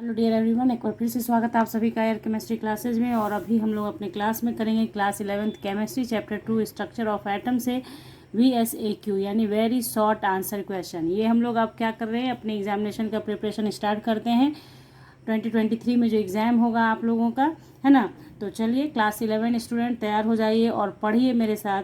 Hello dear everyone, एक बार फिर से स्वागत है आप सभी का एयर केमिस्ट्री क्लासेज में। और अभी हम लोग अपने क्लास में करेंगे class 11th chemistry chapter 2 structure of atom से VSAQ यानी वेरी शॉर्ट आंसर क्वेश्चन। ये हम लोग अब क्या कर रहे हैं, अपने एग्जामिनेशन का प्रिपरेशन स्टार्ट करते हैं 2023 में जो एग्ज़ाम होगा आप लोगों का, है ना। तो चलिए क्लास 11 स्टूडेंट तैयार हो जाइए और पढ़िए मेरे साथ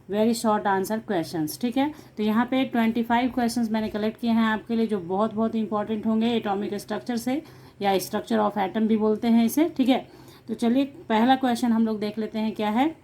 वेरी शॉर्ट आंसर क्वेश्चंस, ठीक है। तो यहाँ पे 25 क्वेश्चंस मैंने कलेक्ट किए हैं आपके लिए, जो बहुत बहुत इंपॉर्टेंट होंगे एटॉमिक स्ट्रक्चर से, या स्ट्रक्चर ऑफ एटम भी बोलते हैं इसे, ठीक है। तो चलिए पहला क्वेश्चन हम लोग देख लेते हैं क्या है।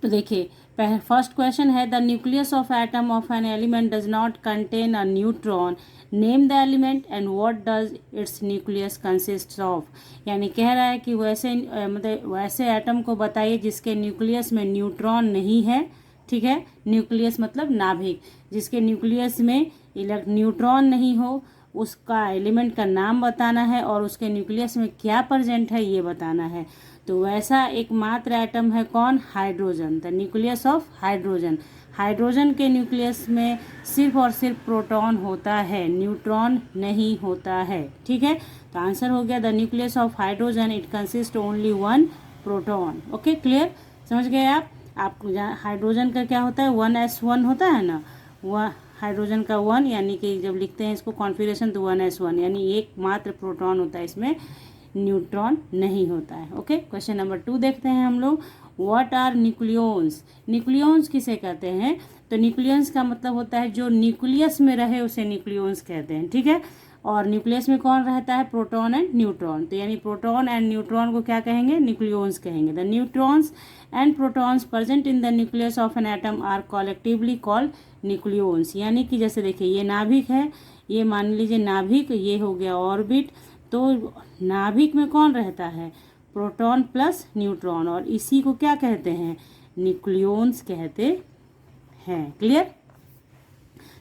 तो देखिए फर्स्ट क्वेश्चन है, the nucleus of atom of an element does not contain a neutron, name the element and what does it's nucleus consist of. यानी कह रहा है कि वैसे मतलब वैसे एटम को बताइए जिसके न्यूक्लियस में न्यूट्रॉन नहीं है, ठीक है। न्यूक्लियस मतलब नाभिक, जिसके न्यूक्लियस में न्यूट्रॉन नहीं हो, उसका एलिमेंट का नाम बताना है और उसके न्यूक्लियस में क्या प्रेजेंट है ये बताना है। तो वैसा एकमात्र एटम है कौन, hydrogen, the nucleus of hydrogen. Hydrogen के न्यूक्लियस में सिर्फ और सिर्फ प्रोटॉन होता है, न्यूट्रॉन नहीं होता है, ठीक है। तो आंसर हो गया the nucleus of hydrogen it consist only one proton. Okay, clear, समझ गए आप। हाइड्रोजन का क्या होता है, 1s1 होता है ना, वह हाइड्रोजन का 1 यानी कि जब लिखते हैं इसको कॉन्फिगरेशन तो 1s1 यानी एक मात्र प्रोटॉन होता है, इसमें न्यूट्रॉन नहीं होता है। ओके, क्वेश्चन नंबर 2 देखते हैं हम लोग। व्हाट आर न्यूक्लियॉन्स, न्यूक्लियॉन्स किसे कहते हैं। तो न्यूक्लियॉन्स का मतलब होता है जो न्यूक्लियस में रहे उसे न्यूक्लियॉन्स कहते हैं, ठीक है। और न्यूक्लियस में कौन रहता है, प्रोटॉन एंड न्यूट्रॉन। तो यानी प्रोटॉन एंड न्यूट्रॉन को क्या कहेंगे, न्यूक्लियॉन्स कहेंगे। The neutrons and protons present in the nucleus of an atom are collectively called nucleons. यानी कि जैसे देखिए ये नाभिक है, ये मान लीजिए नाभिक, ये हो गया ऑर्बिट। तो नाभिक में कौन रहता है, प्रोटॉन प्लस न्यूट्रॉन, और इसी को क्या कहते हैं, न्यूक्लियॉन्स कहते हैं। क्लियर,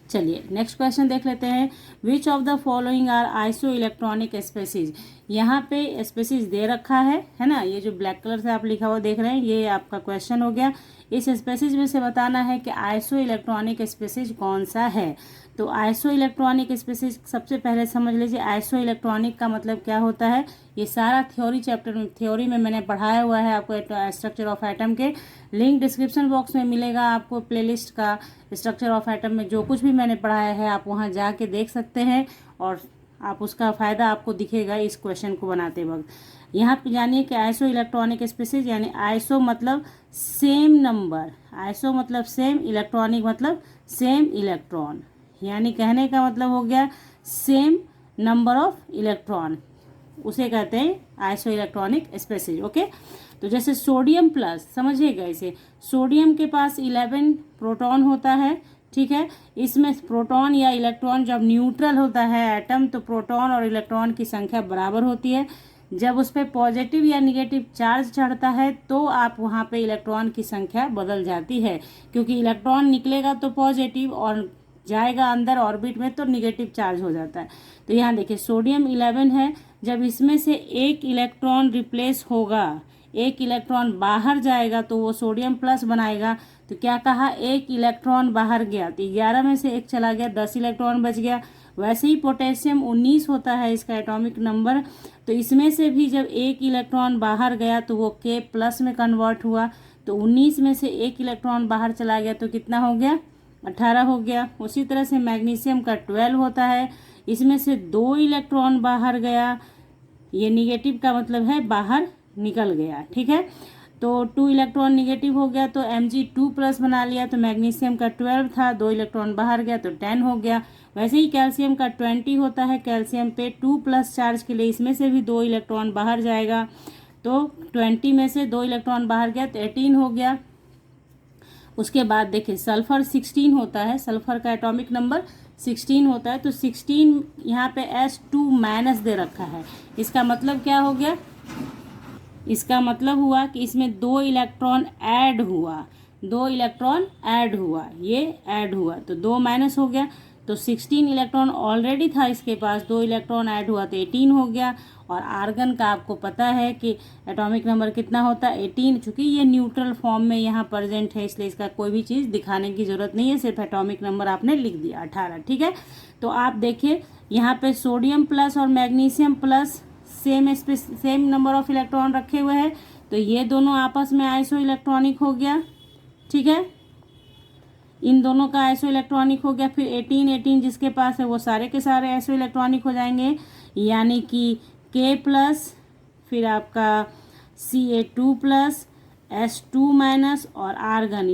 चलिए नेक्स्ट क्वेश्चन देख लेते हैं। Which of the following are isoelectronic species. यहाँ पे स्पेसीज दे रखा है ना, ये जो ब्लैक कलर से आप लिखा हुआ देख रहे हैं ये आपका क्वेश्चन हो गया। इस स्पेसीज में से बताना है कि आइसो इलेक्ट्रॉनिक स्पेसीज कौन सा है। तो आइसो इलेक्ट्रॉनिक स्पेसीज सबसे पहले समझ लीजिए आइसो इलेक्ट्रॉनिक का मतलब क्या होता है। ये सारा थ्योरी चैप्टर में, थ्योरी में मैंने पढ़ाया हुआ है आपको स्ट्रक्चर ऑफ एटम के। लिंक डिस्क्रिप्शन बॉक्स में मिलेगा आपको, प्लेलिस्ट का स्ट्रक्चर ऑफ एटम में जो कुछ भी मैंने पढ़ाया है आप वहाँ जाके देख सकते हैं और आप उसका फ़ायदा आपको दिखेगा इस क्वेश्चन को बनाते वक्त। यहाँ पे जानिए कि आइसो इलेक्ट्रॉनिक स्पेसीज यानी आइसो मतलब सेम नंबर, आइसो मतलब सेम, इलेक्ट्रॉनिक मतलब सेम इलेक्ट्रॉन, यानी कहने का मतलब हो गया सेम नंबर ऑफ इलेक्ट्रॉन, उसे कहते हैं आइसो इलेक्ट्रॉनिक स्पेसीज। ओके, तो जैसे सोडियम प्लस, समझिएगा इसे, सोडियम के पास 11 प्रोटॉन होता है, ठीक है। इसमें प्रोटॉन या इलेक्ट्रॉन जब न्यूट्रल होता है एटम तो प्रोटॉन और इलेक्ट्रॉन की संख्या बराबर होती है। जब उस पर पॉजिटिव या निगेटिव चार्ज चढ़ता है तो आप वहाँ पे इलेक्ट्रॉन की संख्या बदल जाती है, क्योंकि इलेक्ट्रॉन निकलेगा तो पॉजिटिव और जाएगा अंदर ऑर्बिट में तो निगेटिव चार्ज हो जाता है। तो यहाँ देखिए सोडियम 11 है, जब इसमें से एक इलेक्ट्रॉन रिप्लेस होगा, एक इलेक्ट्रॉन बाहर जाएगा तो वो सोडियम प्लस बनाएगा। तो क्या कहा, एक इलेक्ट्रॉन बाहर गया तो 11 में से एक चला गया, 10 इलेक्ट्रॉन बच गया। वैसे ही पोटेशियम 19 होता है इसका एटॉमिक नंबर, तो इसमें से भी जब एक इलेक्ट्रॉन बाहर गया तो वो K प्लस में कन्वर्ट हुआ। तो 19 में से एक इलेक्ट्रॉन बाहर चला गया तो कितना हो गया, 18 हो गया। उसी तरह से मैग्नीशियम का 12 होता है, इसमें से 2 इलेक्ट्रॉन बाहर गया, ये निगेटिव का मतलब है बाहर निकल गया, ठीक है। तो 2 इलेक्ट्रॉन निगेटिव हो गया तो Mg2 प्लस बना लिया, तो मैग्नीशियम का 12 था, 2 इलेक्ट्रॉन बाहर गया तो 10 हो गया। वैसे ही कैल्शियम का 20 होता है, कैल्शियम पे 2 प्लस चार्ज के लिए इसमें से भी 2 इलेक्ट्रॉन बाहर जाएगा, तो 20 में से 2 इलेक्ट्रॉन बाहर गया तो 18 हो गया। उसके बाद देखिए सल्फर 16 होता है, सल्फर का एटॉमिक नंबर 16 होता है, तो 16 यहाँ पे S2 माइनस दे रखा है। इसका मतलब क्या हो गया, इसका मतलब हुआ कि इसमें 2 इलेक्ट्रॉन ऐड हुआ, 2 इलेक्ट्रॉन ऐड हुआ, ये ऐड हुआ तो 2 माइनस हो गया। तो 16 इलेक्ट्रॉन ऑलरेडी था इसके पास, 2 इलेक्ट्रॉन ऐड हुआ तो 18 हो गया। और आर्गन का आपको पता है कि एटॉमिक नंबर कितना होता है, 18। चूँकि ये न्यूट्रल फॉर्म में यहाँ प्रेजेंट है इसलिए इसका कोई भी चीज़ दिखाने की ज़रूरत नहीं है, सिर्फ एटॉमिक नंबर आपने लिख दिया 18, ठीक है। तो आप देखिए यहाँ पे सोडियम प्लस और magnesium plus same number of electron रखे हुए हैं, तो ये दोनों आपस में आइसो इलेक्ट्रॉनिक हो गया। ठीक है, इन दोनों का आइसो इलेक्ट्रॉनिक हो गया। फिर 18 जिसके पास है वो सारे के सारे आइसो इलेक्ट्रॉनिक हो जाएंगे, यानी कि K प्लस, फिर आपका Ca2 प्लस, H2 माइनस और आर्गन,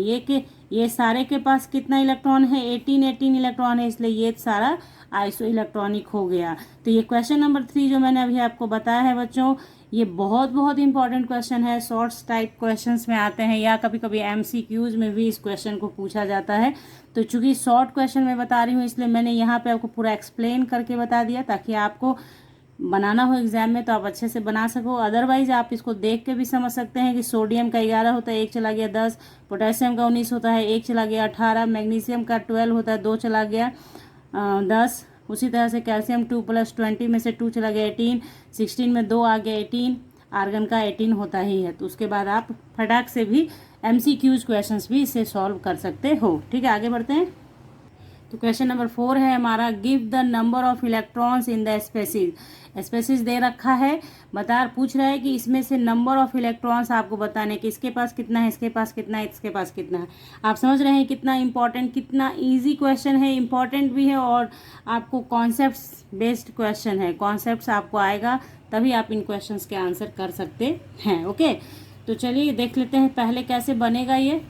ये सारे के पास कितना इलेक्ट्रॉन है? 18 इलेक्ट्रॉन है, इसलिए ये सारा आइसो इलेक्ट्रॉनिक हो गया। तो ये क्वेश्चन नंबर 3 जो मैंने अभी आपको बताया है बच्चों, ये बहुत बहुत इंपॉर्टेंट क्वेश्चन है, शॉर्ट्स टाइप क्वेश्चंस में आते हैं या कभी कभी MCQs में भी इस क्वेश्चन को पूछा जाता है। तो चूंकि शॉर्ट क्वेश्चन मैं बता रही हूँ इसलिए मैंने यहाँ पे आपको पूरा एक्सप्लेन करके बता दिया, ताकि आपको बनाना हो एग्जाम में तो आप अच्छे से बना सको। अदरवाइज आप इसको देख के भी समझ सकते हैं कि सोडियम का 11 होता है, 1 चला गया 10, पोटेशियम का 19 होता है, 1 चला गया 18, मैग्नीशियम का 12 होता है, 2 चला गया 10। उसी तरह से कैल्शियम 2 प्लस 20 में से 2 चला गया 18, 16 में 2 आ गया 18, आर्गन का 18 होता ही है। तो उसके बाद आप फटाक से भी MCQs क्वेश्चंस भी इसे सॉल्व कर सकते हो। ठीक है, आगे बढ़ते हैं। तो क्वेश्चन नंबर 4 है हमारा, give the number of electrons in the species दे रखा है, पूछ रहा है कि इसमें से नंबर ऑफ इलेक्ट्रॉन्स आपको बताने कि इसके पास कितना है, इसके पास कितना है, इसके पास कितना है। आप समझ रहे हैं कितना इंपॉर्टेंट, कितना इजी क्वेश्चन है, इंपॉर्टेंट भी है और आपको कॉन्सेप्ट्स बेस्ड क्वेश्चन है। कॉन्सेप्ट्स आपको आएगा तभी आप इन क्वेश्चंस के आंसर कर सकते हैं। ओके, तो चलिए देख लेते हैं पहले कैसे बनेगा ये।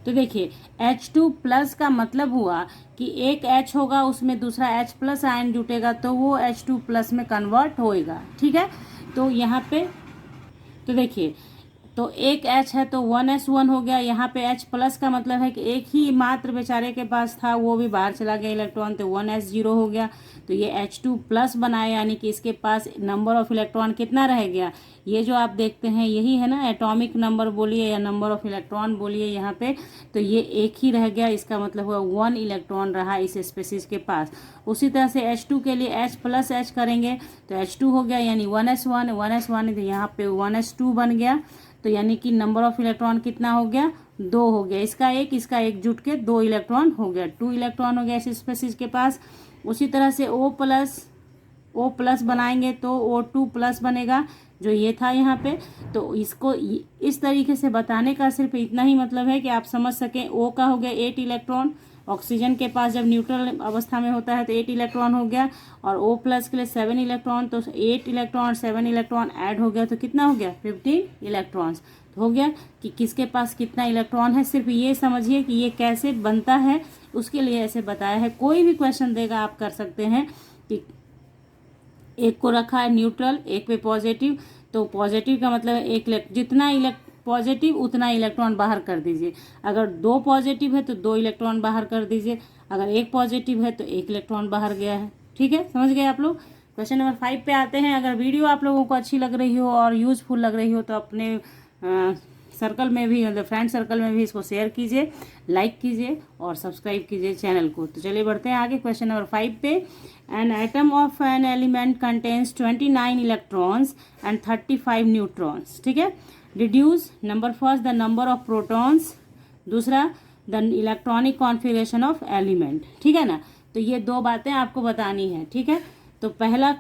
तो देखिए H2 प्लस का मतलब हुआ कि एक H होगा उसमें दूसरा H प्लस आयन जुटेगा तो वो H2 प्लस में कन्वर्ट होएगा। ठीक है, तो यहाँ पे तो देखिए, तो एक H है तो 1s1 हो गया। यहाँ पे H प्लस का मतलब है कि एक ही मात्र बेचारे के पास था, वो भी बाहर चला गया इलेक्ट्रॉन, तो 1s0 हो गया। तो ये H2 प्लस बनाया, यानी कि इसके पास नंबर ऑफ इलेक्ट्रॉन कितना रह गया? ये जो आप देखते हैं यही है ना, एटॉमिक नंबर बोलिए या नंबर ऑफ इलेक्ट्रॉन बोलिए यहाँ पे, तो ये एक ही रह गया, इसका मतलब हुआ 1 इलेक्ट्रॉन रहा इस स्पेसीज के पास। उसी तरह से H2 के लिए H प्लस H करेंगे तो H2 हो गया, यानी 1s1 तो यहाँ पे 1s2 बन गया। तो यानी कि नंबर ऑफ इलेक्ट्रॉन कितना हो गया? 2 हो गया। इसका एक जुट के 2 इलेक्ट्रॉन हो गया, 2 इलेक्ट्रॉन हो गया इस स्पेसीज के पास। उसी तरह से O प्लस बनाएंगे तो O2 प्लस बनेगा, जो ये था यहाँ पे। तो इसको इस तरीके से बताने का सिर्फ इतना ही मतलब है कि आप समझ सकें। O का हो गया 8 इलेक्ट्रॉन, ऑक्सीजन के पास जब न्यूट्रल अवस्था में होता है तो 8 इलेक्ट्रॉन हो गया, और O प्लस के लिए 7 इलेक्ट्रॉन, तो 8 इलेक्ट्रॉन 7 इलेक्ट्रॉन ऐड हो गया तो कितना हो गया? 15 इलेक्ट्रॉन्स हो गया। कि किसके पास कितना इलेक्ट्रॉन है, सिर्फ ये समझिए कि ये कैसे बनता है, उसके लिए ऐसे बताया है। कोई भी क्वेश्चन देगा आप कर सकते हैं कि एक को रखा है न्यूट्रल, एक पे पॉजिटिव, तो पॉजिटिव का मतलब एक जितना पॉजिटिव उतना इलेक्ट्रॉन बाहर कर दीजिए। अगर 2 पॉजिटिव है तो 2 इलेक्ट्रॉन बाहर कर दीजिए, अगर 1 पॉजिटिव है तो 1 इलेक्ट्रॉन बाहर गया है। ठीक है, समझ गए आप लोग। क्वेश्चन नंबर 5 पे आते हैं। अगर वीडियो आप लोगों को अच्छी लग रही हो और यूज़फुल लग रही हो तो अपने सर्कल में भी, मतलब फ्रेंड सर्कल में भी इसको शेयर कीजिए, लाइक कीजिए और सब्सक्राइब कीजिए चैनल को। तो चलिए बढ़ते हैं आगे क्वेश्चन नंबर 5 पे। An atom of an element contains 29 electrons and 35 neutrons. ठीक है, reduce number first the number of protons, दूसरा the electronic configuration of element. ठीक है ना, तो ये 2 बातें आपको बतानी है। ठीक है, तो पहला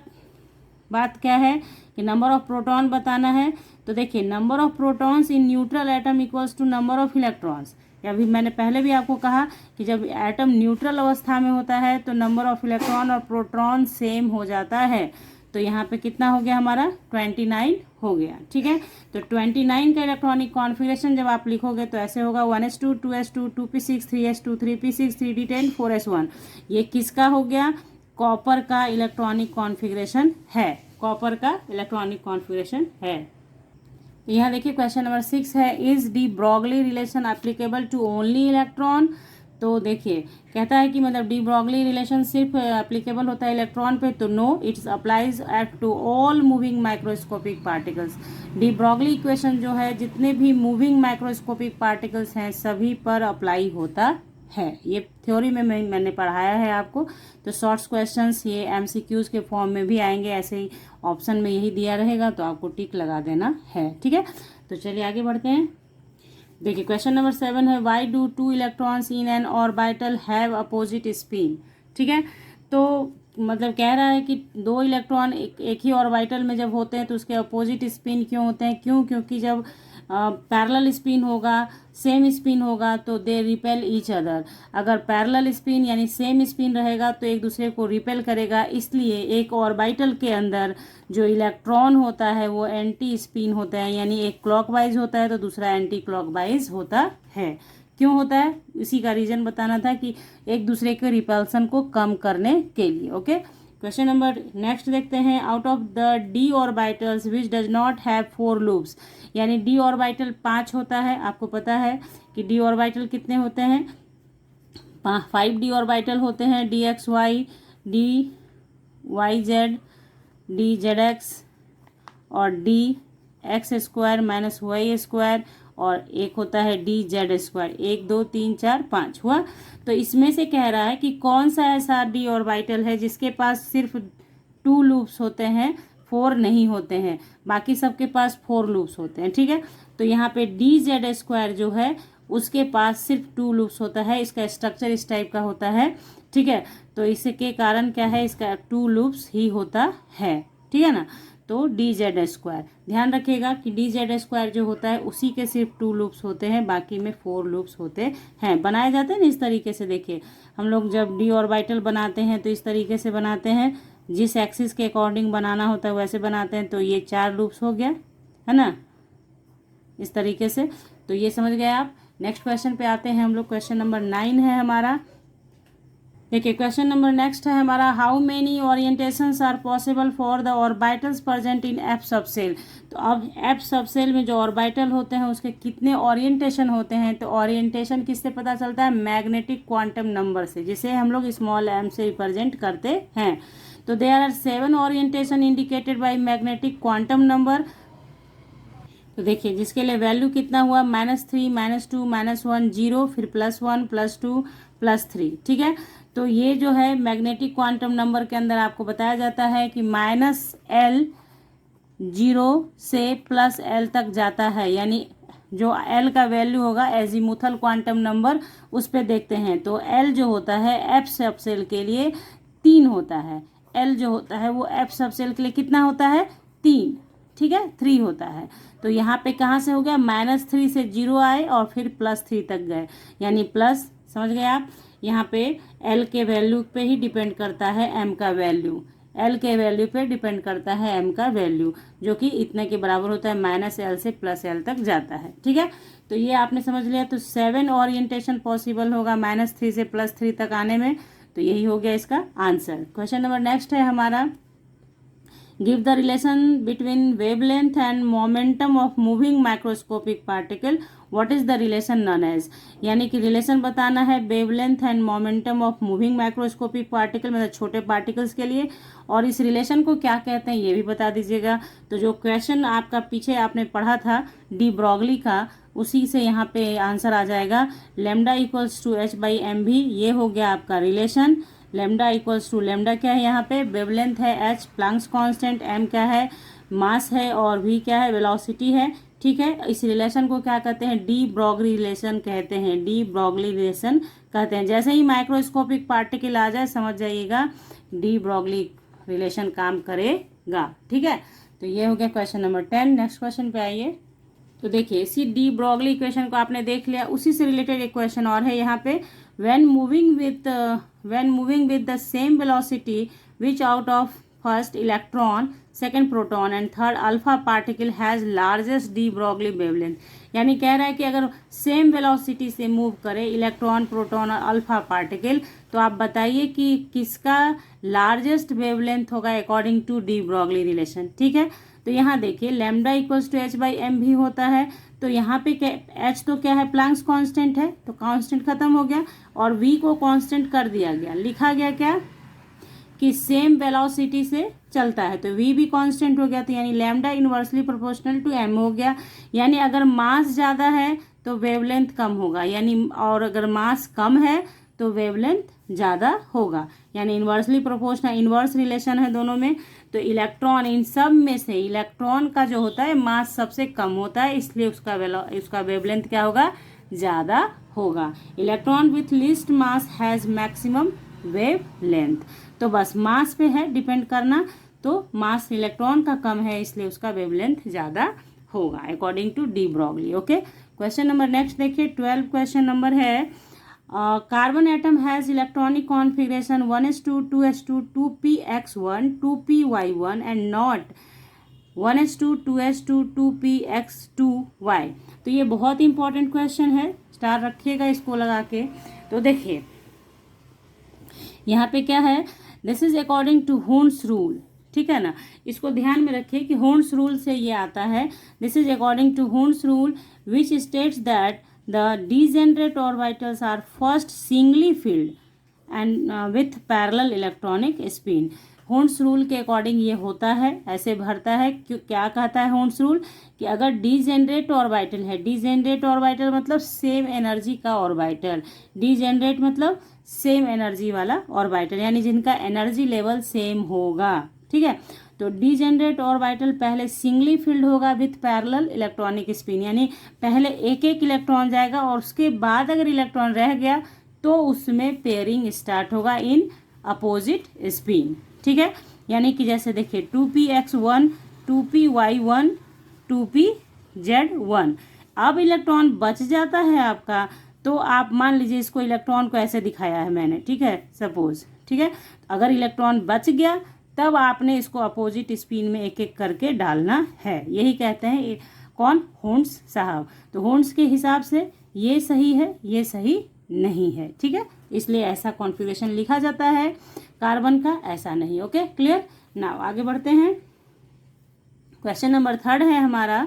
बात क्या है कि नंबर ऑफ प्रोटॉन बताना है। तो देखिए, number of protons in neutral atom equals to number of electrons. या अभी मैंने पहले भी आपको कहा कि जब एटम न्यूट्रल अवस्था में होता है तो नंबर ऑफ इलेक्ट्रॉन और प्रोटॉन सेम हो जाता है। तो यहाँ पे कितना हो गया हमारा? 29 हो गया। ठीक है, तो 29 का इलेक्ट्रॉनिक कॉन्फ़िगरेशन जब आप लिखोगे तो ऐसे होगा 1s2 2s2 2p6 3s2 3p6 3d10 4s1। ये किसका हो गया? कॉपर का इलेक्ट्रॉनिक कॉन्फ़िगरेशन है, कॉपर का इलेक्ट्रॉनिक कॉन्फ़िगरेशन है। यहाँ देखिए क्वेश्चन नंबर 6 है, is de Broglie relation applicable to only electron. तो देखिए कहता है कि मतलब डी ब्रॉगली रिलेशन सिर्फ एप्लीकेबल होता है इलेक्ट्रॉन पे, तो no, it's applies at to all moving microscopic particles. De Broglie equation जो है जितने भी मूविंग माइक्रोस्कोपिक पार्टिकल्स हैं सभी पर अप्लाई होता है। ये थ्योरी में मैंने पढ़ाया है आपको। तो शॉर्ट्स क्वेश्चंस ये MCQs के फॉर्म में भी आएंगे, ऐसे ही ऑप्शन में यही दिया रहेगा तो आपको टिक लगा देना है। ठीक है, तो चलिए आगे बढ़ते हैं। देखिए क्वेश्चन नंबर 7 है, why do 2 electrons in an orbital have opposite spin. ठीक है, तो मतलब कह रहा है कि दो इलेक्ट्रॉन एक ही ऑर्बिटल में जब होते हैं तो उसके अपोजिट स्पिन क्यों होते हैं, क्योंकि जब पैरेलल स्पिन होगा, सेम स्पिन होगा तो दे रिपेल ईच अदर। अगर पैरेलल स्पिन यानी सेम स्पिन रहेगा तो एक दूसरे को रिपेल करेगा, इसलिए एक ऑर्बिटल के अंदर जो इलेक्ट्रॉन होता है वो एंटी स्पिन होता है, यानी एक क्लॉकवाइज होता है तो दूसरा एंटी क्लॉकवाइज होता है। क्यों होता है, इसी का रीजन बताना था कि एक दूसरे के रिपल्सन को कम करने के लिए। ओके, क्वेश्चन नंबर नेक्स्ट देखते हैं। Out of the D orbitals which does not have 4 loops, यानी डी ऑर्बिटल 5 होता है। आपको पता है कि डी ऑर्बिटल कितने होते हैं, 5 डी ऑर्बिटल होते हैं, D X Y, D Y Z, D Z X और D X square minus Y square, और एक होता है डी जेड स्क्वायर। 1 2 3 4 5 हुआ। तो इसमें से कह रहा है कि कौन सा ऐसा डी ऑर्बिटल है जिसके पास सिर्फ 2 लूप्स होते हैं, 4 नहीं होते हैं, बाकी सबके पास 4 लूप्स होते हैं। ठीक है, तो यहाँ पे डी जेड स्क्वायर जो है उसके पास सिर्फ 2 लूप्स होता है। इसका स्ट्रक्चर इस टाइप का होता है। ठीक है, तो इसके कारण क्या है, इसका 2 लूप्स ही होता है। ठीक है ना, तो डी जेड स्क्वायर ध्यान रखिएगा कि डी जेड स्क्वायर जो होता है उसी के सिर्फ 2 लूप्स होते हैं, बाकी में 4 लूप्स होते हैं। बनाए जाते हैं ना इस तरीके से। देखिए हम लोग जब डी ऑर्बिटल बनाते हैं तो इस तरीके से बनाते हैं, जिस एक्सिस के अकॉर्डिंग बनाना होता है वैसे बनाते हैं। तो ये 4 लूप्स हो गया है ना, इस तरीके से। तो ये समझ गए आप। नेक्स्ट क्वेश्चन पे आते हैं हम लोग। क्वेश्चन नंबर 9 है हमारा। देखिए क्वेश्चन नंबर नेक्स्ट है हमारा, how many orientations are possible for the orbitals present in F subshell. तो अब एफ सबसेल में जो ऑर्बिटल होते हैं उसके कितने ओरिएंटेशन होते हैं। तो ओरिएंटेशन किससे पता चलता है, मैग्नेटिक क्वांटम नंबर से, जिसे हम लोग स्मॉल m से रिप्रेजेंट करते हैं। तो there are 7 orientation indicated by magnetic quantum number. तो देखिए जिसके लिए वैल्यू कितना हुआ, -3 -2 -1 0, फिर +1 +2 +3। ठीक है, तो ये जो है मैग्नेटिक क्वांटम नंबर के अंदर आपको बताया जाता है कि -L 0 से +L तक जाता है, यानी जो L का वैल्यू होगा एजीमुथल क्वांटम नंबर उस पर देखते हैं। तो L जो होता है एफ सबसेल के लिए 3 होता है। L जो होता है वो एफ सबसेल के लिए कितना होता है, 3। ठीक है, 3 होता है। तो यहाँ पे कहाँ से हो गया, -3 से 0 आए और फिर +3 तक गए, यानी प्लस, समझ गए आप। यहाँ पे L के वैल्यू पे ही डिपेंड करता है M का वैल्यू, L के वैल्यू पे डिपेंड करता है M का वैल्यू, जो कि इतने के बराबर होता है, -L से +L तक जाता है। ठीक है, तो ये आपने समझ लिया। तो 7 ओरिएंटेशन पॉसिबल होगा -3 से +3 तक आने में। तो यही हो गया इसका आंसर। क्वेश्चन नंबर नेक्स्ट है हमारा, give the relation between wavelength and momentum of moving microscopic particle, what is the relation non age. यानी कि रिलेशन बताना है wavelength and momentum of moving microscopic particle, मतलब छोटे पार्टिकल्स के लिए, और इस रिलेशन को क्या कहते हैं ये भी बता दीजिएगा। तो जो क्वेश्चन आपका पीछे आपने पढ़ा था डी ब्रॉगली का, उसी से यहाँ पे आंसर आ जाएगा। लैम्डा इक्वल्स टू h/mv, ये हो गया आपका relation. Lambda equals to, lambda क्या है यहाँ पे, वेवलेंथ है, h प्लैंक्स कांस्टेंट, m क्या है, मास है, और v क्या है, वेलोसिटी है। ठीक है, इस रिलेशन को क्या कहते हैं, डी ब्रॉगली रिलेशन कहते हैं। डी ब्रॉगली रिलेशन कहते हैं। जैसे ही माइक्रोस्कोपिक पार्टिकल आ जाए समझ जाइएगा डी ब्रॉगली रिलेशन काम करेगा। ठीक है, तो ये हो गया क्वेश्चन नंबर 10। नेक्स्ट क्वेश्चन पे आइए। तो देखिए इसी डी ब्रॉगली इक्वेशन को आपने देख लिया, उसी से रिलेटेड एक क्वेश्चन और है यहाँ पे। when moving with the same velocity which out of first electron, second proton and third alpha particle has largest de Broglie wavelength, यानी कह रहा है कि अगर सेम वेलोसिटी से मूव करे इलेक्ट्रॉन, प्रोटॉन और अल्फा पार्टिकल, तो आप बताइए कि किसका लार्जेस्ट वेवलेंथ होगा according to de Broglie relation. ठीक है, तो यहाँ देखिए लैम्डा इक्वल्स टू h/m भी होता है। तो यहाँ पे h तो क्या है, प्लैंक्स कांस्टेंट है, तो कांस्टेंट खत्म हो गया, और v को कांस्टेंट कर दिया गया, लिखा गया क्या कि सेम वेलोसिटी से चलता है, तो v भी कांस्टेंट हो गया। तो यानी lambda inversely proportional to m हो गया। यानी अगर मास ज़्यादा है तो वेवलेंथ कम होगा, यानी और अगर मास कम है तो वेवलेंथ ज़्यादा होगा, यानी इन्वर्सली प्रोपोर्शनल, इन्वर्स रिलेशन है दोनों में। तो इलेक्ट्रॉन, इन सब में से इलेक्ट्रॉन का जो होता है मास सबसे कम होता है, इसलिए उसका वेवलेंथ क्या होगा, ज़्यादा होगा। Electron with least mass has maximum wavelength. तो बस मास पे है डिपेंड करना, तो मास इलेक्ट्रॉन का कम है इसलिए उसका वेवलेंथ ज़्यादा होगा according to de Broglie. Okay, question number next देखिए 12 क्वेश्चन नंबर है carbon atom has electronic configuration 1s2 2s2 2px1 2py1 and not 1s2 2s2 2px2y। तो ये बहुत इंपॉर्टेंट क्वेश्चन है, स्टार रखिएगा इसको लगा के। तो देखिए यहाँ पे क्या है, this is according to Hund's rule, ठीक है ना, इसको ध्यान में रखिए कि होन्स रूल से ये आता है। This is according to Hund's rule which states that the degenerate orbitals are first singly filled and with parallel electronic spin. Hund's rule के अकॉर्डिंग ये होता है, ऐसे भरता है। क्या कहता है होन्स रूल कि अगर डिजेनरेट ऑर्बिटल है, डिजेनरेट ऑर्बिटल मतलब सेम एनर्जी का ऑर्बिटल, डिजेनरेट मतलब सेम एनर्जी वाला ऑर्बिटल, यानी जिनका एनर्जी लेवल सेम होगा, ठीक है। तो डिजेनरेट ऑर्बिटल पहले सिंगली फील्ड होगा विथ पैरेलल इलेक्ट्रॉनिक स्पिन, यानी पहले एक एक इलेक्ट्रॉन जाएगा और उसके बाद अगर इलेक्ट्रॉन रह गया तो उसमें पेयरिंग स्टार्ट होगा इन अपोजिट स्पिन, ठीक है। यानी कि जैसे देखिए 2px1 2py1 2pz1। अब इलेक्ट्रॉन बच जाता है आपका, तो आप मान लीजिए इसको इलेक्ट्रॉन को ऐसे दिखाया है मैंने, ठीक है, सपोज, ठीक है। अगर इलेक्ट्रॉन बच गया तब आपने इसको अपोजिट स्पिन में एक एक करके डालना है, यही कहते हैं कौन, होन्स साहब। तो होन्स के हिसाब से ये सही है, ये सही नहीं है, ठीक है, इसलिए ऐसा कॉन्फ़िगरेशन लिखा जाता है कार्बन का, ऐसा नहीं। Okay, clear. नाउ आगे बढ़ते हैं। क्वेश्चन नंबर 3 है हमारा,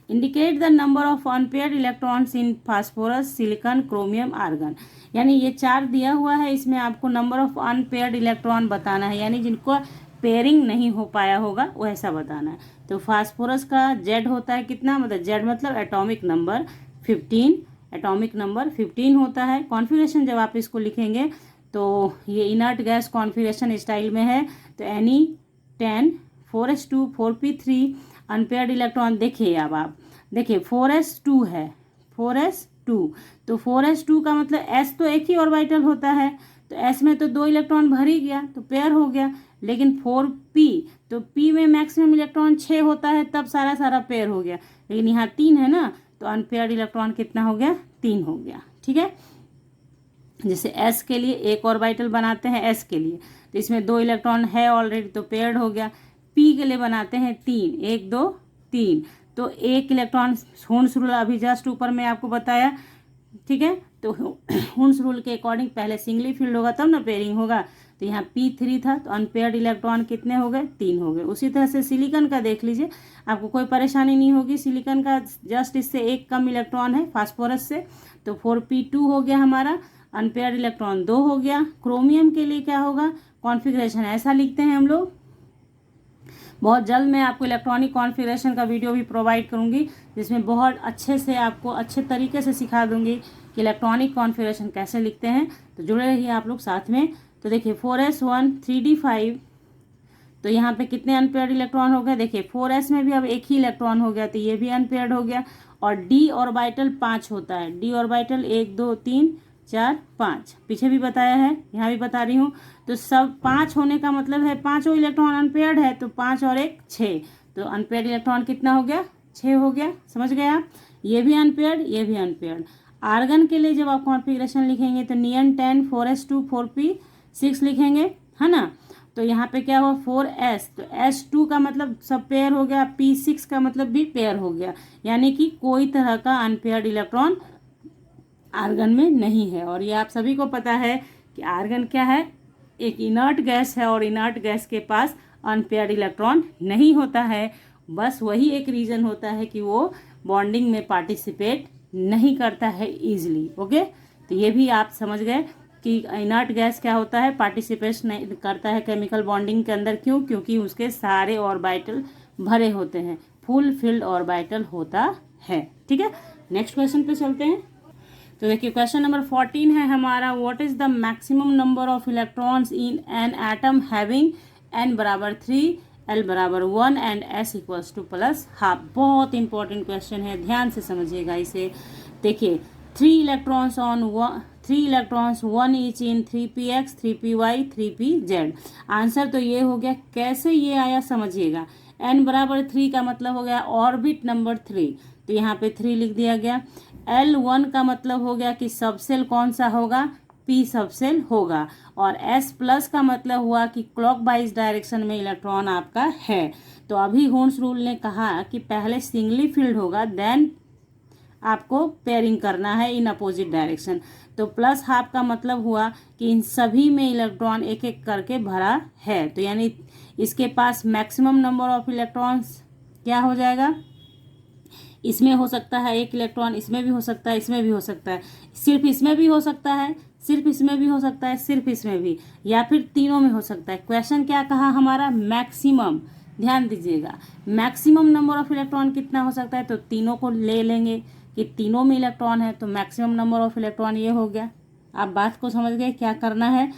indicate the number of unpaired electrons in phosphorus silicon chromium argon. यानी ये 4 दिया हुआ है, इसमें आपको नंबर ऑफ अनपेयर्ड इलेक्ट्रॉन बताना है, यानी जिनको पेयरिंग नहीं हो पाया होगा वो ऐसा बताना है। तो फास्फोरस का जेड होता है कितना, मतलब जेड मतलब एटॉमिक नंबर 15, एटॉमिक नंबर 15 होता है। कॉन्फ़िगरेशन जब आप इसको लिखेंगे तो ये इनर्ट गैस कॉन्फ़िगरेशन स्टाइल में है, तो Ne10 4s2 4p3 unpaired electron. देखिए अब आप देखिए 4s2 है, 4s2, तो 4s2 का मतलब s तो एक ही ऑर्बिटल होता है, तो s में तो 2 इलेक्ट्रॉन भर ही गया तो पेयर हो गया। लेकिन 4p, तो p में मैक्सिमम इलेक्ट्रॉन 6 होता है, तब सारा पेयर हो गया, लेकिन यहाँ 3 है ना, तो अनपेयर्ड इलेक्ट्रॉन कितना हो गया, 3 हो गया, ठीक है। जैसे s के लिए एक ऑर्बिटल बनाते हैं, s के लिए तो इसमें 2 इलेक्ट्रॉन है ऑलरेडी तो पेयर्ड हो गया। p के लिए बनाते हैं 3, 1 2 3, तो एक इलेक्ट्रॉन, होन्स रूल अभी जस्ट ऊपर में आपको बताया, ठीक है। तो होन्स रूल के अकॉर्डिंग पहले सिंगली फील्ड होगा तब ना पेयरिंग होगा, तो यहाँ p3 था तो अनपेयर्ड इलेक्ट्रॉन कितने हो गए, 3 हो गए। उसी तरह से सिलिकॉन का देख लीजिए, आपको कोई परेशानी नहीं होगी, सिलिकॉन का जस्ट इससे एक कम इलेक्ट्रॉन है फास्फोरस से, तो 4p2 हो गया हमारा, अनपेयर्ड इलेक्ट्रॉन 2 हो गया। क्रोमियम के लिए क्या होगा, कॉन्फ़िगरेशन ऐसा लिखते हैं हम लोग। बहुत जल्द मैं आपको इलेक्ट्रॉनिक कॉन्फ़िगरेशन का वीडियो भी प्रोवाइड करूंगी, जिसमें बहुत अच्छे से आपको अच्छे तरीके से सिखा दूंगी कि इलेक्ट्रॉनिक कॉन्फ़िगरेशन कैसे लिखते हैं, तो जुड़े रहिए आप लोग साथ में। तो देखिए 4s1 3d5, तो यहाँ पे कितने अनपेयर्ड इलेक्ट्रॉन हो गए, देखिए 4s में भी अब एक ही इलेक्ट्रॉन हो गया तो ये भी अनपेयर्ड हो गया। और d ऑर्बिटल 5 होता है, d ऑर्बिटल 1 2 3 4 5, पीछे भी बताया है, यहाँ भी बता रही हूँ। तो सब 5 होने का मतलब है 5 इलेक्ट्रॉन अनपेयर्ड है, तो 5 और 1 6, तो अनपेयर्ड इलेक्ट्रॉन कितना हो गया, 6 हो गया, समझ गए आप। ये भी अनपेयर्ड, ये भी अनपेयर्ड। आर्गन के लिए जब आप कॉन्फ़िगरेशन लिखेंगे तो Ni10 4s2 4p6 लिखेंगे, है ना। तो यहाँ पे क्या हुआ 4s, तो s2 का मतलब सब पेयर हो गया, p6 का मतलब भी पेयर हो गया, यानी कि कोई तरह का अनपेयर्ड इलेक्ट्रॉन आर्गन में नहीं है। और ये आप सभी को पता है कि आर्गन क्या है, एक इनर्ट गैस है, और इनर्ट गैस के पास अनपेयर्ड इलेक्ट्रॉन नहीं होता है। बस वही एक रीज़न होता है कि वो बॉन्डिंग में पार्टिसिपेट नहीं करता है ईजिली। ओके, तो ये भी आप समझ गए कि इनर्ट गैस क्या होता है, पार्टिसिपेट नहीं करता है केमिकल बॉन्डिंग के अंदर। क्यों, क्योंकि उसके सारे ऑर्बिटल भरे होते हैं, फुल फिल्ड ऑर्बिटल होता है, ठीक है। नेक्स्ट क्वेश्चन पे चलते हैं। तो देखिए क्वेश्चन नंबर 14 है हमारा, what is the maximum number of electrons in an atom having n बराबर 3 l बराबर 1 and s equals two plus half. बहुत इंपॉर्टेंट क्वेश्चन है, ध्यान से समझिएगा इसे। देखिए 3 3 electrons 1 each in 3p(x), 3p(y), 3p(z)। Answer तो ये हो गया। कैसे ये आया समझिएगा। n बराबर 3 का मतलब हो गया ऑर्बिट नंबर 3, तो यहाँ पे 3 लिख दिया गया। L1 का मतलब हो गया कि सबसेल कौन सा होगा, p सबसेल होगा। और S प्लस का मतलब हुआ कि क्लॉकवाइज डायरेक्शन में इलेक्ट्रॉन आपका है। तो अभी होर्न्स रूल ने कहा कि पहले सिंगली फील्ड होगा, देन आपको पेयरिंग करना है इन अपोजिट डायरेक्शन। तो प्लस हाफ का मतलब हुआ कि इन सभी में इलेक्ट्रॉन एक एक करके भरा है, तो यानी इसके पास मैक्सिमम नंबर ऑफ इलेक्ट्रॉन्स क्या हो जाएगा, इसमें हो सकता है 1 इलेक्ट्रॉन, इसमें भी हो सकता है, इसमें भी हो सकता है, सिर्फ इसमें भी हो सकता है, सिर्फ इसमें भी हो सकता है, सिर्फ इसमें भी, या फिर तीनों में हो सकता है। क्वेश्चन क्या कहा हमारा, मैक्सिमम। ध्यान दीजिएगा, मैक्सिमम नंबर ऑफ इलेक्ट्रॉन कितना हो सकता है, तो तीनों को ले लेंगे कि तीनों में इलेक्ट्रॉन है, तो मैक्सिमम नंबर ऑफ इलेक्ट्रॉन ये हो गया। आप बात को समझ गए क्या करना है।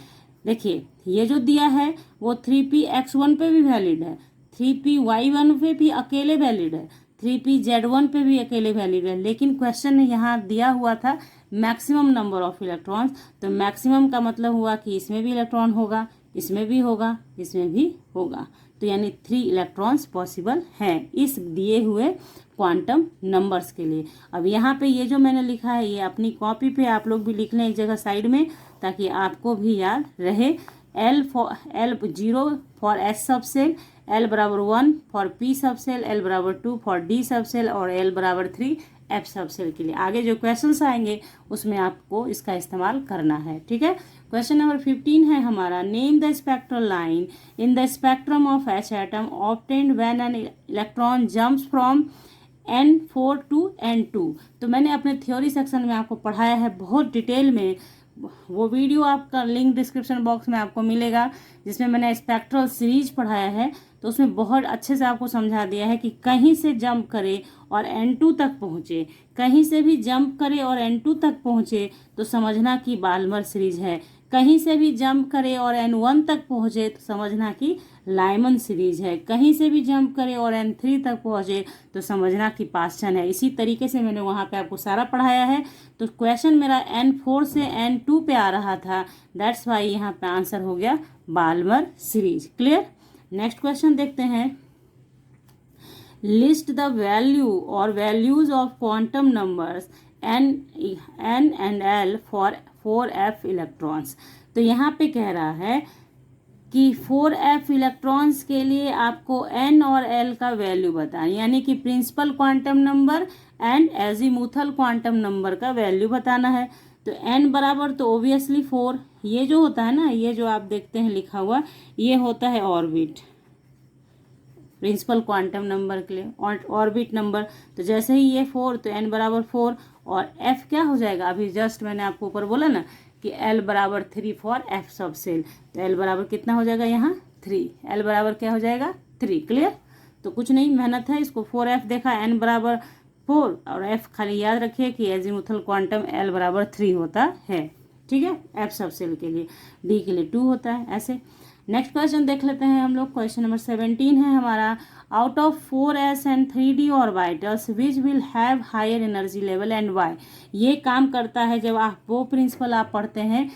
देखिए ये जो दिया है वो 3p(x1) पे भी वैलिड है, 3p(y1) पे भी अकेले वैलिड है, 3p(z1) पे भी अकेले वैलिड है, लेकिन क्वेश्चन ने यहाँ दिया हुआ था मैक्सिमम नंबर ऑफ इलेक्ट्रॉन्स। तो मैक्सिमम का मतलब हुआ कि इसमें भी इलेक्ट्रॉन होगा, इसमें भी होगा, इसमें भी होगा, तो यानी 3 इलेक्ट्रॉन्स पॉसिबल हैं इस दिए हुए क्वांटम नंबर्स के लिए। अब यहाँ पे ये जो मैंने लिखा है ये अपनी कॉपी पे आप लोग भी लिख लें एक जगह साइड में, ताकि आपको भी याद रहे। L0 for S subshell, L बराबर 1 फॉर P सबसेल, L बराबर 2 फॉर D सबसेल और L बराबर 3 F सबसेल के लिए। आगे जो क्वेश्चंस आएंगे उसमें आपको इसका इस्तेमाल करना है, ठीक है। क्वेश्चन नंबर 15 है हमारा, name the spectral line in the spectrum of H atom obtained when an electron jumps from N4 to N2। तो मैंने अपने थ्योरी सेक्शन में आपको पढ़ाया है बहुत डिटेल में, वो वीडियो आपका लिंक डिस्क्रिप्शन बॉक्स में आपको मिलेगा, जिसमें मैंने स्पेक्ट्रल सीरीज पढ़ाया है। तो उसमें बहुत अच्छे से आपको समझा दिया है कि कहीं से जंप करे और N2 तक पहुँचे, कहीं से भी जंप करे और N2 तक पहुँचे तो समझना कि बाल्मर सीरीज है, कहीं से भी जंप करे और N1 तक पहुँचे तो समझना कि लाइमन सीरीज है, कहीं से भी जंप करे और N3 तक पहुँचे तो समझना कि पास्चन है। इसी तरीके से मैंने वहाँ पे आपको सारा पढ़ाया है। तो क्वेश्चन मेरा N4 से N2 पे आ रहा था, दैट्स वाई यहाँ पे आंसर हो गया Balmer series. Clear. Next question देखते हैं, लिस्ट द वैल्यू और values of quantum numbers n and l for 4f electrons. तो यहाँ पे कह रहा है कि 4f इलेक्ट्रॉन्स के लिए आपको n और l का वैल्यू बताना, यानी कि principal quantum number and azimuthal quantum number का वैल्यू बताना है। तो n बराबर तो ओबियसली 4, ये जो होता है ना, ये जो आप देखते हैं लिखा हुआ, ये होता है ऑर्बिट, प्रिंसिपल क्वांटम नंबर के लिए ऑर्बिट नंबर। तो जैसे ही ये 4 तो n बराबर 4 और f क्या हो जाएगा, अभी जस्ट मैंने आपको ऊपर बोला ना कि L बराबर 3 फॉर F सबसेल, तो L बराबर कितना हो जाएगा यहाँ 3, L बराबर क्या हो जाएगा 3। क्लियर। तो कुछ नहीं मेहनत है, इसको 4f देखा, n बराबर 4 और f खाली याद रखिए कि एजीमुथल क्वांटम L बराबर 3 होता है, ठीक है। F सबसेल के लिए, D के लिए 2 होता है, ऐसे। नेक्स्ट क्वेश्चन देख लेते हैं हम लोग। क्वेश्चन नंबर 17 है हमारा, out of 4s and 3d orbitals which will have higher energy level and why. ये काम करता है जब आप वो प्रिंसिपल आप पढ़ते हैं,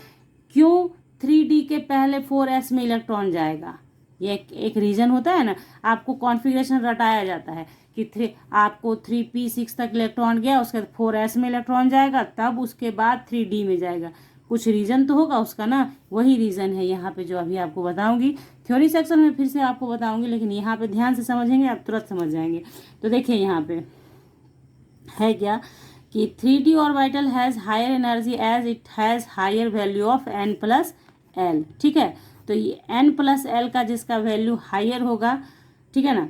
क्यों 3d के पहले 4s में इलेक्ट्रॉन जाएगा, ये एक रीज़न होता है ना। आपको कॉन्फ़िगरेशन रटाया जाता है कि आपको 3p6 तक इलेक्ट्रॉन गया, उसके बाद 4s में इलेक्ट्रॉन जाएगा, तब उसके बाद 3d में जाएगा, कुछ रीज़न तो होगा उसका ना। वही रीज़न है यहाँ पे जो अभी आपको बताऊंगी, थ्योरी सेक्शन में फिर से आपको बताऊंगी, लेकिन यहाँ पे ध्यान से समझेंगे आप तुरंत समझ जाएंगे। तो देखिए यहाँ पे है क्या कि 3d orbital has higher energy as it has higher value of n plus l, ठीक है। तो ये n प्लस l का जिसका वैल्यू हायर होगा, ठीक है ना,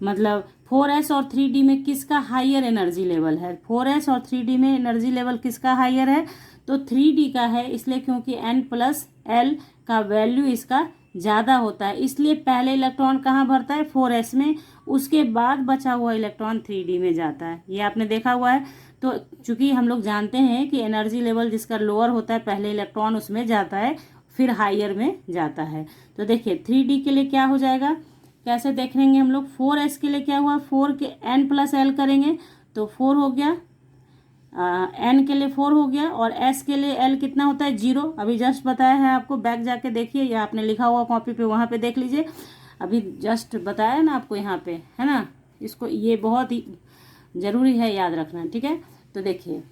मतलब 4s और 3d में किसका हायर एनर्जी लेवल है, 4s और 3d में एनर्जी लेवल किसका हायर है, तो 3d का है, इसलिए क्योंकि n प्लस l का वैल्यू इसका ज़्यादा होता है, इसलिए पहले इलेक्ट्रॉन कहाँ भरता है 4s में, उसके बाद बचा हुआ इलेक्ट्रॉन 3d में जाता है, ये आपने देखा हुआ है। तो चूंकि हम लोग जानते हैं कि एनर्जी लेवल जिसका लोअर होता है पहले इलेक्ट्रॉन उसमें जाता है, फिर हायर में जाता है। तो देखिए 3d के लिए क्या हो जाएगा, कैसे देखेंगे हम लोग, 4s के लिए क्या हुआ, 4 के n प्लस l करेंगे तो 4 हो गया, एन के लिए 4 हो गया, और एस के लिए एल कितना होता है 0। अभी जस्ट बताया है आपको, बैक जाके देखिए, या आपने लिखा हुआ कॉपी पे वहाँ पे देख लीजिए, अभी जस्ट बताया ना आपको यहाँ पे, है ना। इसको ये बहुत ही ज़रूरी है याद रखना, ठीक है। तो देखिए,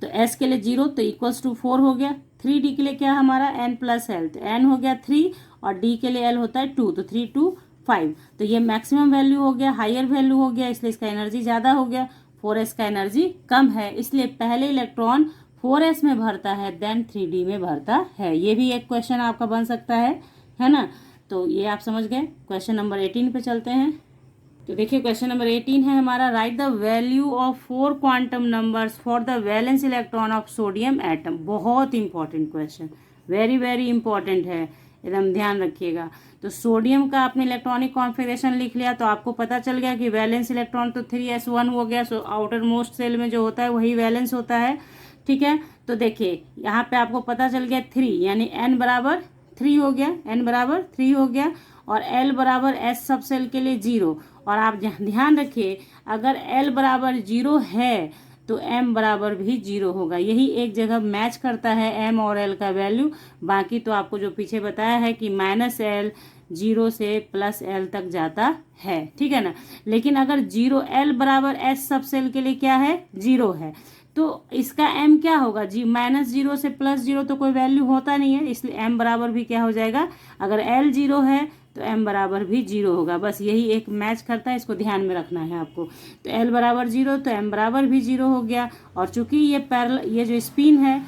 तो एस के लिए 0 तो इक्वल्स टू 4 हो गया। 3D के लिए क्या हमारा एन प्लस एल, तो एन हो गया 3 और डी के लिए एल होता है 2, तो 3 2 5। तो ये मैक्सिमम वैल्यू हो गया, हायर वैल्यू हो गया, इसलिए इसका एनर्जी ज़्यादा हो गया। 4s का एनर्जी कम है, इसलिए पहले इलेक्ट्रॉन 4s में भरता है देन 3D में भरता है। ये भी एक क्वेश्चन आपका बन सकता है ना। तो ये आप समझ गए। क्वेश्चन नंबर 18 पे चलते हैं। तो देखिए क्वेश्चन नंबर 18 है हमारा, write the value of 4 quantum numbers for the valence electron of sodium atom. बहुत important question, very very important है, एकदम ध्यान रखिएगा। तो सोडियम का आपने इलेक्ट्रॉनिक कॉन्फ़िगरेशन लिख लिया, तो आपको पता चल गया कि वैलेंस इलेक्ट्रॉन तो 3s1 हो गया। सो आउटर मोस्ट सेल में जो होता है वही वैलेंस होता है, ठीक है। तो देखिए यहाँ पे आपको पता चल गया 3, यानी n बराबर 3 हो गया, n बराबर 3 हो गया, और l बराबर s सब सेल के लिए 0। और आप ध्यान रखिए, अगर l बराबर 0 है तो m बराबर भी 0 होगा। यही एक जगह मैच करता है m और l का वैल्यू। बाकी तो आपको जो पीछे बताया है कि -l 0 से +l तक जाता है, ठीक है ना। लेकिन अगर 0 l बराबर s सब सेल के लिए क्या है 0 है, तो इसका m क्या होगा जी, -0 से +0 तो कोई वैल्यू होता नहीं है, इसलिए m बराबर भी क्या हो जाएगा, अगर l 0 है तो m बराबर भी 0 होगा। बस यही एक मैच करता है, इसको ध्यान में रखना है आपको। तो l बराबर 0 तो m बराबर भी 0 हो गया। और चूंकि ये जो स्पिन है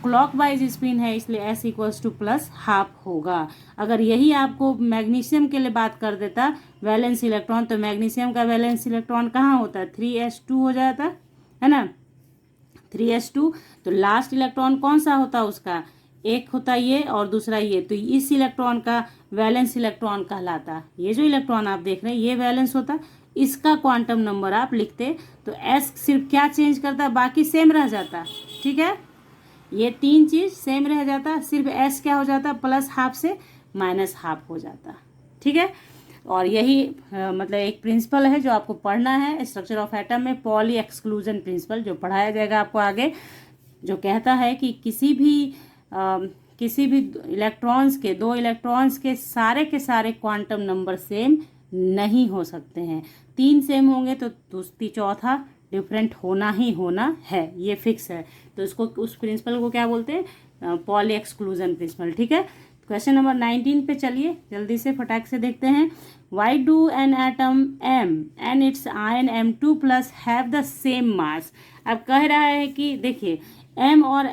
क्लॉकवाइज स्पिन है, इसलिए s इक्वल्स टू +½ होगा। अगर यही आपको मैग्नीशियम के लिए बात कर देता वैलेंस इलेक्ट्रॉन, तो मैग्नीशियम का वैलेंस इलेक्ट्रॉन कहाँ होता है 3s2 हो जाता है ना, 3s2। तो लास्ट इलेक्ट्रॉन कौन सा होता उसका, एक होता ये और दूसरा ये, तो इस इलेक्ट्रॉन का वैलेंस इलेक्ट्रॉन कहलाता। ये जो इलेक्ट्रॉन आप देख रहे हैं ये वैलेंस होता, इसका क्वांटम नंबर आप लिखते तो s सिर्फ क्या चेंज करता, बाकी सेम रह जाता, ठीक है। ये 3 चीज़ सेम रह जाता, सिर्फ s क्या हो जाता +½ से -½ हो जाता, ठीक है। और यही मतलब एक प्रिंसिपल है जो आपको पढ़ना है स्ट्रक्चर ऑफ एटम में, पॉली एक्सक्लूजन प्रिंसिपल, जो पढ़ाया जाएगा आपको आगे, जो कहता है कि किसी भी इलेक्ट्रॉन्स के 2 इलेक्ट्रॉन्स के सारे क्वांटम नंबर सेम नहीं हो सकते हैं। 3 सेम होंगे तो चौथा डिफरेंट होना ही होना है, ये फिक्स है। तो इसको, उस प्रिंसिपल को क्या बोलते हैं, पॉली एक्सक्लूजन प्रिंसिपल, ठीक है। क्वेश्चन नंबर 19 पे चलिए जल्दी से फटाक से देखते हैं। Why do an atom m and it's ion m2+ have the same mass. अब कह रहा है कि देखिए m और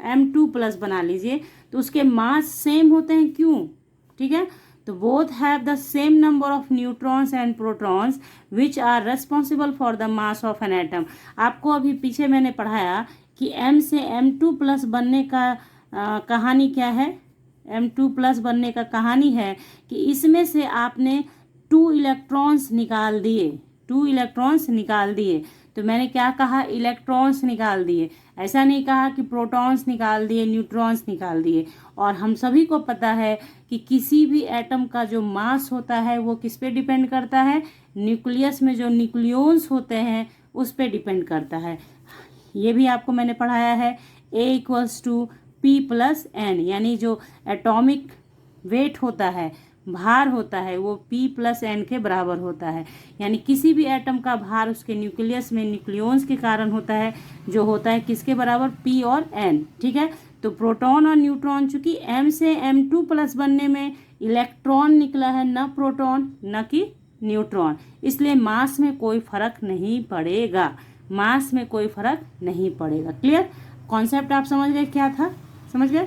m2+ बना लीजिए, तो उसके मास सेम होते हैं, क्यों, ठीक है। तो both have the same number of neutrons and protons which are responsible for the mass of an atom. आपको अभी पीछे मैंने पढ़ाया कि m से m2+ बनने का कहानी क्या है, m2+ बनने का कहानी है कि इसमें से आपने 2 इलेक्ट्रॉन्स निकाल दिए, 2 इलेक्ट्रॉन्स निकाल दिए। तो मैंने क्या कहा, इलेक्ट्रॉन्स निकाल दिए, ऐसा नहीं कहा कि प्रोटॉन्स निकाल दिए, न्यूट्रॉन्स निकाल दिए। और हम सभी को पता है कि किसी भी एटम का जो मास होता है वो किस पे डिपेंड करता है, न्यूक्लियस में जो न्यूक्लियॉन्स होते हैं उस पे डिपेंड करता है। ये भी आपको मैंने पढ़ाया है, A = P+n, यानी जो एटॉमिक वेट होता है, भार होता है, वो P+n के बराबर होता है। यानी किसी भी एटम का भार उसके न्यूक्लियस में न्यूक्लियॉन्स के कारण होता है, जो होता है किसके बराबर, P और n, ठीक है। तो प्रोटॉन और न्यूट्रॉन, चूंकि m से m2+ बनने में इलेक्ट्रॉन निकला है, न प्रोटॉन न कि न्यूट्रॉन, इसलिए मास में कोई फर्क नहीं पड़ेगा, मास में कोई फर्क नहीं पड़ेगा। क्लियर, कॉन्सेप्ट आप समझ गए क्या था, समझ गए।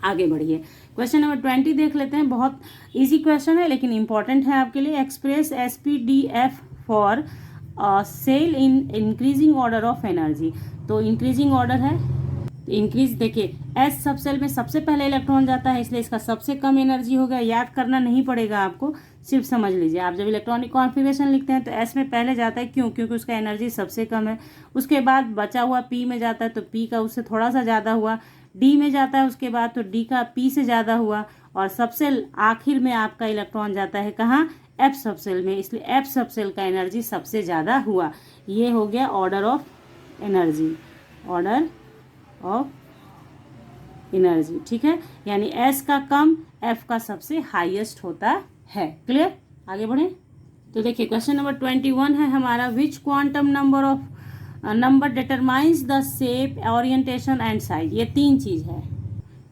आगे बढ़िए, क्वेश्चन नंबर 20 देख लेते हैं। बहुत इजी क्वेश्चन है लेकिन इंपॉर्टेंट है आपके लिए। Express SPDF for sale in increasing order of energy. तो इंक्रीजिंग ऑर्डर है, इंक्रीज देखिए S सब सेल में सबसे पहले इलेक्ट्रॉन जाता है, इसलिए इसका सबसे कम एनर्जी होगा। याद करना नहीं पड़ेगा आपको, सिर्फ समझ लीजिए। आप जब इलेक्ट्रॉनिक कॉन्फ़िगरेशन लिखते हैं तो S में पहले जाता है, क्यों, क्योंकि उसका एनर्जी सबसे कम है। उसके बाद बचा हुआ P में जाता है, तो P का उससे थोड़ा सा ज़्यादा हुआ। D में जाता है उसके बाद, तो D का P से ज़्यादा हुआ। और सबसे आखिर में आपका इलेक्ट्रॉन जाता है कहाँ, एफ सब सेल में, इसलिए एफ सब सेल का एनर्जी सबसे ज़्यादा हुआ। ये हो गया order of energy, order of energy, ठीक है। यानी एस का कम, एफ का सबसे हाईएस्ट होता है। क्लियर, आगे बढ़े। तो देखिए क्वेश्चन नंबर 21 है हमारा, which quantum number determines the shape, orientation and size. ये तीन चीज है।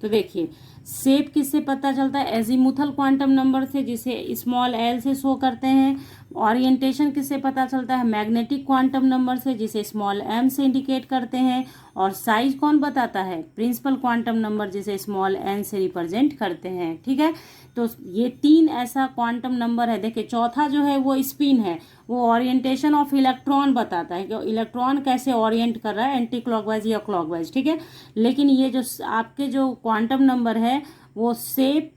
तो देखिए शेप किससे पता चलता है, एजीमुथल क्वांटम नंबर से, जिसे स्मॉल एल से शो करते हैं। ओरिएंटेशन किससे पता चलता है, मैग्नेटिक क्वांटम नंबर से, जिसे स्मॉल एम से इंडिकेट करते हैं। और साइज कौन बताता है, प्रिंसिपल क्वांटम नंबर, जिसे स्मॉल एन से रिप्रेजेंट करते हैं, ठीक है। तो ये तीन ऐसा क्वांटम नंबर है। देखिए चौथा जो है वो स्पिन है, वो ओरिएंटेशन ऑफ इलेक्ट्रॉन बताता है कि इलेक्ट्रॉन कैसे ओरिएंट कर रहा है, एंटी क्लॉकवाइज या क्लॉकवाइज, ठीक है। लेकिन ये जो आपके जो क्वांटम नंबर है वो शेप,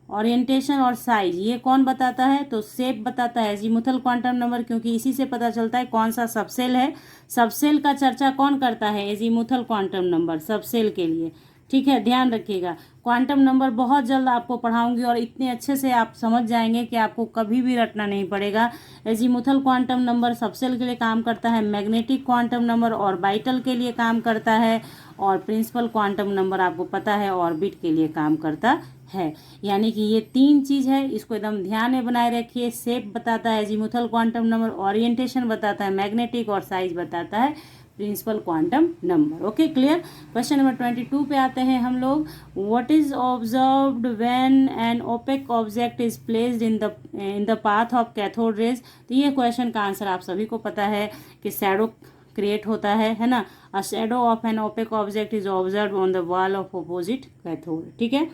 ओरिएंटेशन और साइज, ये कौन बताता है, तो शेप बताता है एजीमुथल क्वांटम नंबर, क्योंकि इसी से पता चलता है कौन सा सबसेल है। सबसेल का चर्चा कौन करता है, एजीमुथल क्वांटम नंबर सबसेल के लिए, ठीक है। ध्यान रखिएगा, क्वांटम नंबर बहुत जल्द आपको पढ़ाऊंगी और इतने अच्छे से आप समझ जाएंगे कि आपको कभी भी रटना नहीं पड़ेगा। एजीमुथल क्वांटम नंबर सबसेल के लिए काम करता है, मैग्नेटिक क्वांटम नंबर ऑर्बिटल के लिए काम करता है, और प्रिंसिपल क्वांटम नंबर आपको पता है ऑर्बिट के लिए काम करता है। यानी कि ये तीन चीज है, इसको एकदम ध्यान में बनाए रखिए। शेप बताता है एजीमुथल क्वांटम नंबर, ओरिएंटेशन बताता है मैग्नेटिक, और साइज बताता है principal quantum number. Okay, clear. Question number 22 पे आते हैं हम लोग। What is observed when an opaque object is placed in the path of cathode rays. तो ये क्वेश्चन का आंसर आप सभी को पता है कि शैडो क्रिएट होता है ना। A shadow of N opaque object is observe on the wall of opposite cathode, ठीक है।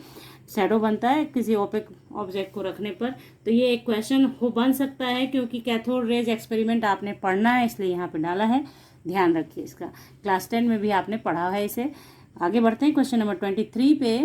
शैडो बनता है किसी ओपेक ऑब्जेक्ट को रखने पर। तो ये एक क्वेश्चन बन सकता है, क्योंकि कैथोड रेज एक्सपेरिमेंट आपने पढ़ना है, इसलिए यहाँ पे डाला है। ध्यान रखिए इसका, क्लास 10 में भी आपने पढ़ा है इसे। आगे बढ़ते हैं क्वेश्चन नंबर 23 पे।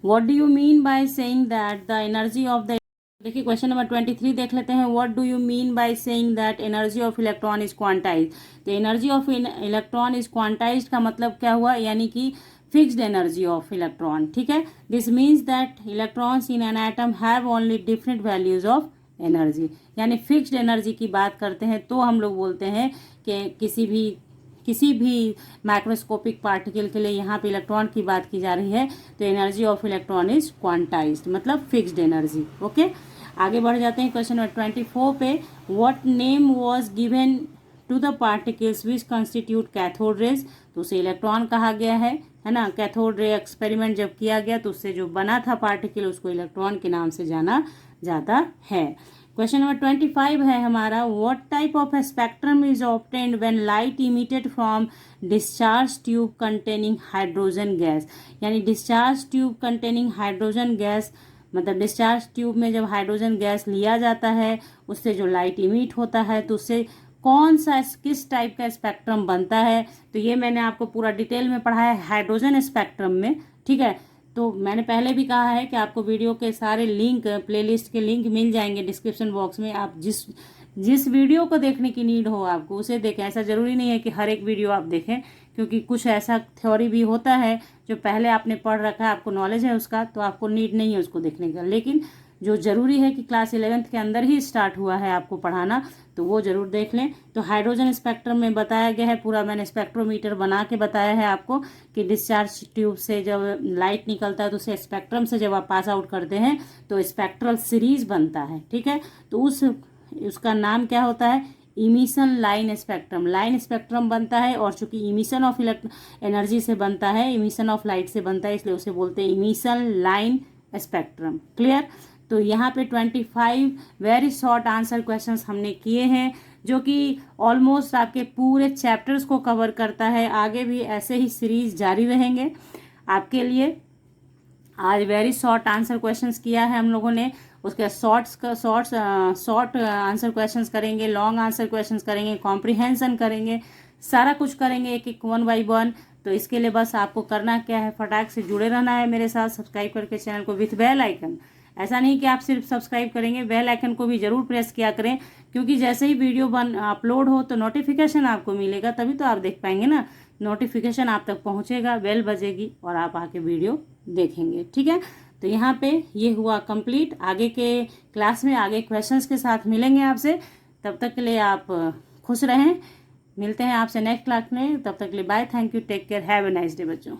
What do you mean by saying that the energy of the, देखिए क्वेश्चन नंबर 23 देख लेते हैं। What do you mean by saying that energy of electron is quantize. तो energy of electron is quantize का मतलब क्या हुआ, यानी कि फिक्स्ड एनर्जी ऑफ इलेक्ट्रॉन, ठीक है। This means that electrons in an atom have only different values of energy. यानी फिक्स्ड एनर्जी की बात करते हैं तो हम लोग बोलते हैं कि किसी भी माइक्रोस्कोपिक पार्टिकल के लिए यहाँ पे इलेक्ट्रॉन की बात की जा रही है, तो energy of electron is quantized, मतलब फिक्स्ड एनर्जी। ओके, आगे बढ़ जाते हैं क्वेश्चन नंबर 24 पे। What name was given to the particles which constitute cathode rays. तो उसे इलेक्ट्रॉन कहा गया है ना। कैथोड रे एक्सपेरिमेंट जब किया गया तो उससे जो बना था पार्टिकल, उसको इलेक्ट्रॉन के नाम से जाना जाता है। क्वेश्चन नंबर 25 है हमारा। What type of spectrum is obtained when light emitted from discharge tube containing hydrogen gas. यानी discharge tube containing hydrogen gas, मतलब डिस्चार्ज ट्यूब में जब हाइड्रोजन गैस लिया जाता है, उससे जो लाइट इमिट होता है, तो उससे कौन सा किस टाइप का स्पेक्ट्रम बनता है। तो ये मैंने आपको पूरा डिटेल में पढ़ाया है हाइड्रोजन स्पेक्ट्रम में, ठीक है। तो मैंने पहले भी कहा है कि आपको वीडियो के सारे लिंक, प्लेलिस्ट के लिंक मिल जाएंगे डिस्क्रिप्शन बॉक्स में। आप जिस वीडियो को देखने की नीड हो आपको उसे देखें। ऐसा ज़रूरी नहीं है कि हर एक वीडियो आप देखें, क्योंकि कुछ ऐसा थ्योरी भी होता है जो पहले आपने पढ़ रखा है, आपको नॉलेज है उसका, तो आपको नीड नहीं है उसको देखने का। लेकिन जो ज़रूरी है कि क्लास 11th के अंदर ही स्टार्ट हुआ है आपको पढ़ाना, तो वो ज़रूर देख लें। तो हाइड्रोजन स्पेक्ट्रम में बताया गया है, पूरा मैंने स्पेक्ट्रोमीटर बना के बताया है आपको कि डिस्चार्ज ट्यूब से जब लाइट निकलता है तो उसे स्पेक्ट्रम से जब आप पास आउट करते हैं तो स्पेक्ट्रल सीरीज बनता है, ठीक है। तो उसका नाम क्या होता है, emission line spectrum. Line spectrum बनता है, और चूंकि इमिशन ऑफ एनर्जी से बनता है, इमिशन ऑफ लाइट से बनता है, इसलिए उसे बोलते हैं इमिशन लाइन स्पेक्ट्रम। क्लियर। तो यहाँ पे 25 वेरी शॉर्ट आंसर क्वेश्चंस हमने किए हैं, जो कि ऑलमोस्ट आपके पूरे चैप्टर्स को कवर करता है। आगे भी ऐसे ही सीरीज जारी रहेंगे आपके लिए। आज वेरी शॉर्ट आंसर क्वेश्चंस किया है हम लोगों ने, उसके शॉर्ट आंसर क्वेश्चंस करेंगे, लॉन्ग आंसर क्वेश्चंस करेंगे, कॉम्प्रिहेंशन करेंगे, सारा कुछ करेंगे एक एक 1 by 1। तो इसके लिए बस आपको करना क्या है, फटाक से जुड़े रहना है मेरे साथ, सब्सक्राइब करके चैनल को विथ बेल आइकन। ऐसा नहीं कि आप सिर्फ सब्सक्राइब करेंगे, बेल आइकन को भी जरूर प्रेस किया करें, क्योंकि जैसे ही वीडियो अपलोड हो तो नोटिफिकेशन आपको मिलेगा, तभी तो आप देख पाएंगे ना। नोटिफिकेशन आप तक पहुंचेगा, बेल बजेगी और आप आके वीडियो देखेंगे, ठीक है। तो यहाँ पे ये हुआ कंप्लीट। आगे के क्लास में आगे क्वेश्चंस के साथ मिलेंगे आपसे। तब तक के लिए आप खुश रहें। मिलते हैं आपसे नेक्स्ट क्लास में। तब तक के लिए bye, thank you, take care, have a nice day बच्चों।